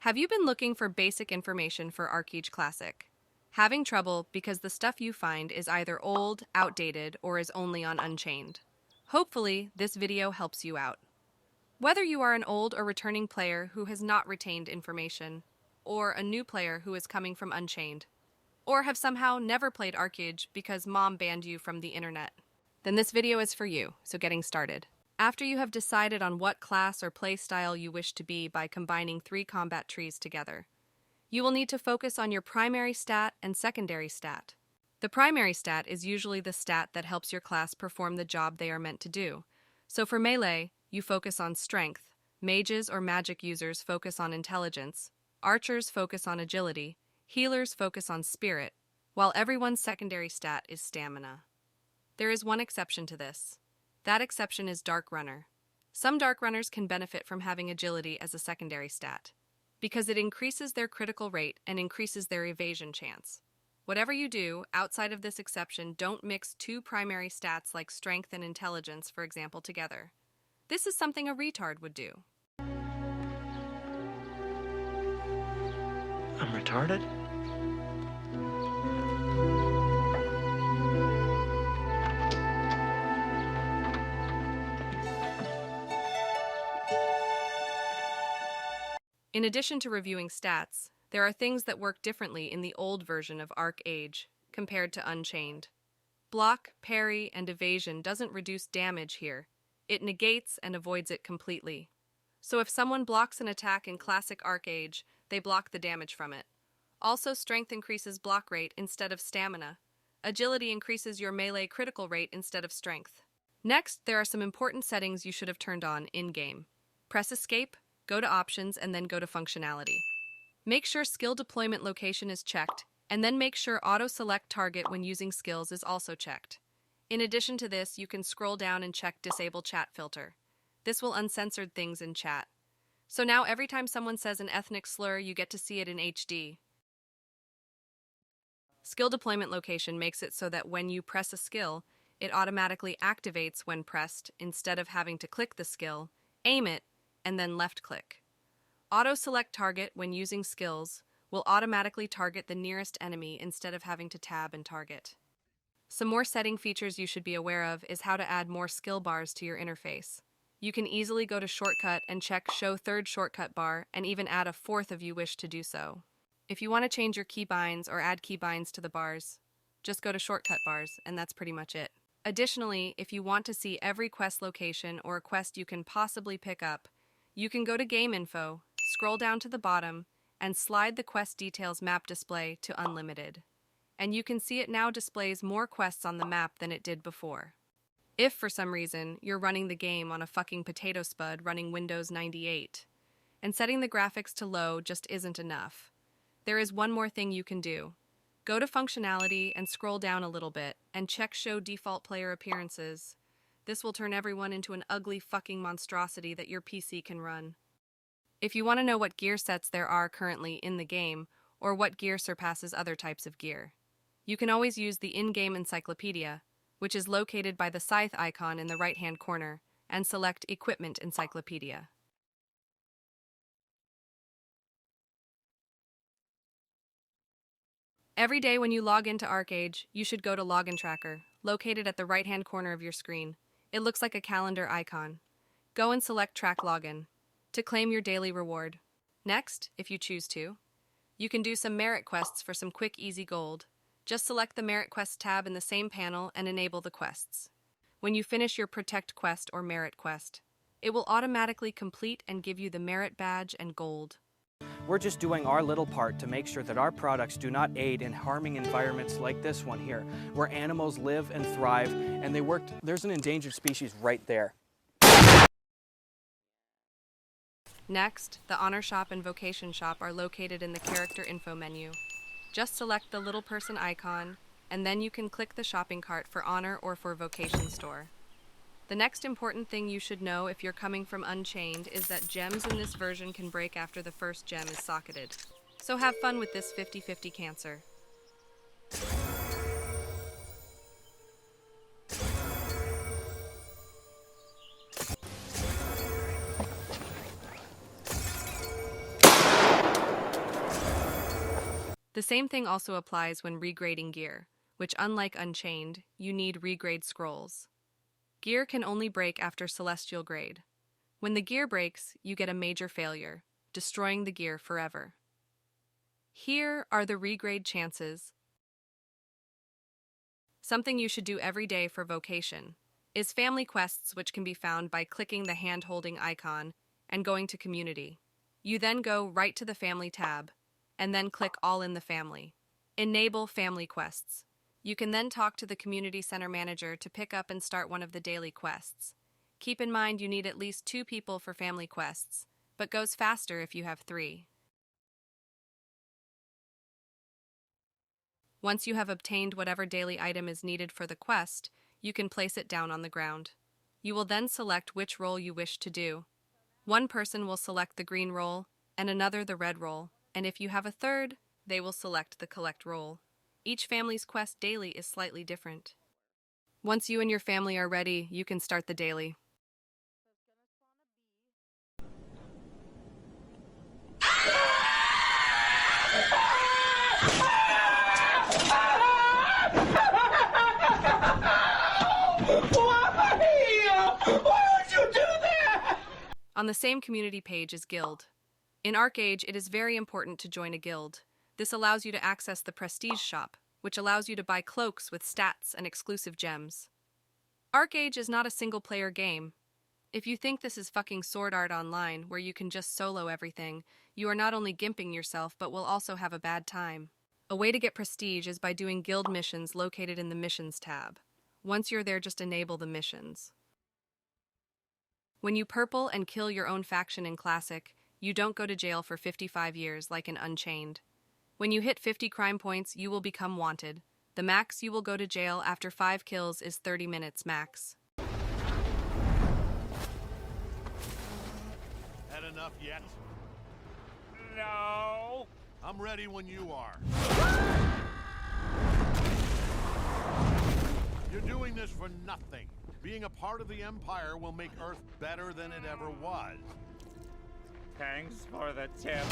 Have you been looking for basic information for Archeage Classic? Having trouble because the stuff you find is either old, outdated, or is only on Unchained? Hopefully, this video helps you out. Whether you are an old or returning player who has not retained information, or a new player who is coming from Unchained, or have somehow never played Archeage because mom banned you from the internet, then this video is for you, so getting started. After you have decided on what class or play style you wish to be by combining 3 combat trees together, you will need to focus on your primary stat and secondary stat. The primary stat is usually the stat that helps your class perform the job they are meant to do. So for melee, you focus on strength, mages or magic users focus on intelligence, archers focus on agility, healers focus on spirit, while everyone's secondary stat is stamina. There is one exception to this. That exception is Dark Runner. Some Dark Runners can benefit from having agility as a secondary stat, because it increases their critical rate and increases their evasion chance. Whatever you do, outside of this exception, don't mix 2 primary stats like strength and intelligence, for example, together. This is something a retard would do. I'm retarded? In addition to reviewing stats, there are things that work differently in the old version of Archeage compared to Unchained. Block, parry, and evasion doesn't reduce damage here. It negates and avoids it completely. So if someone blocks an attack in classic Archeage, they block the damage from it. Also, strength increases block rate instead of stamina. Agility increases your melee critical rate instead of strength. Next, there are some important settings you should have turned on in-game. Press escape, go to options, and then go to functionality. Make sure skill deployment location is checked, and then make sure auto-select target when using skills is also checked. In addition to this, you can scroll down and check disable chat filter. This will uncensored things in chat. So now every time someone says an ethnic slur, you get to see it in HD. Skill deployment location makes it so that when you press a skill, it automatically activates when pressed instead of having to click the skill, aim it, and then left-click. Auto-select target when using skills will automatically target the nearest enemy instead of having to tab and target. Some more setting features you should be aware of is how to add more skill bars to your interface. You can easily go to Shortcut and check Show Third Shortcut Bar and even add a 4th if you wish to do so. If you want to change your keybinds or add keybinds to the bars, just go to Shortcut Bars and that's pretty much it. Additionally, if you want to see every quest location or a quest you can possibly pick up, you can go to Game Info, scroll down to the bottom, and slide the quest details map display to unlimited. And you can see it now displays more quests on the map than it did before. If for some reason you're running the game on a fucking potato spud running Windows 98, and setting the graphics to low just isn't enough, there is one more thing you can do. Go to functionality and scroll down a little bit and check show default player appearances. This will turn everyone into an ugly fucking monstrosity that your PC can run. If you want to know what gear sets there are currently in the game, or what gear surpasses other types of gear, you can always use the in-game encyclopedia, which is located by the scythe icon in the right-hand corner, and select Equipment Encyclopedia. Every day when you log into Archeage, you should go to Login Tracker, located at the right-hand corner of your screen. It looks like a calendar icon. Go and select Track Login to claim your daily reward. Next, if you choose to, you can do some merit quests for some quick, easy gold. Just select the Merit Quest tab in the same panel and enable the quests. When you finish your Protect quest or Merit quest, it will automatically complete and give you the Merit badge and gold. We're just doing our little part to make sure that our products do not aid in harming environments like this one here, where animals live and thrive, and there's an endangered species right there. Next, the Honor Shop and Vocation Shop are located in the Character Info menu. Just select the little person icon, and then you can click the shopping cart for Honor or for Vocation Store. The next important thing you should know if you're coming from Unchained is that gems in this version can break after the first gem is socketed. So have fun with this 50-50 cancer. The same thing also applies when regrading gear, which unlike Unchained, you need regrade scrolls. Gear can only break after Celestial grade. When the gear breaks, you get a major failure, destroying the gear forever. Here are the regrade chances. Something you should do every day for vocation is family quests, which can be found by clicking the hand-holding icon and going to community. You then go right to the family tab and then click all in the family. Enable family quests. You can then talk to the community center manager to pick up and start one of the daily quests. Keep in mind you need at least 2 people for family quests, but goes faster if you have 3. Once you have obtained whatever daily item is needed for the quest, you can place it down on the ground. You will then select which role you wish to do. One person will select the green role, and another the red role, and if you have a third, they will select the collect role. Each family's quest daily is slightly different. Once you and your family are ready, you can start the daily. On the same community page is Guild. In Archeage, it is very important to join a guild. This allows you to access the Prestige shop, which allows you to buy cloaks with stats and exclusive gems. Archeage is not a single-player game. If you think this is fucking Sword Art Online, where you can just solo everything, you are not only gimping yourself, but will also have a bad time. A way to get Prestige is by doing guild missions located in the Missions tab. Once you're there, just enable the missions. When you purple and kill your own faction in Classic, you don't go to jail for 55 years like in Unchained. When you hit 50 crime points, you will become wanted. The max you will go to jail after 5 kills is 30 minutes max. Had enough yet? No. I'm ready when you are. You're doing this for nothing. Being a part of the Empire will make Earth better than it ever was. Thanks for the tip.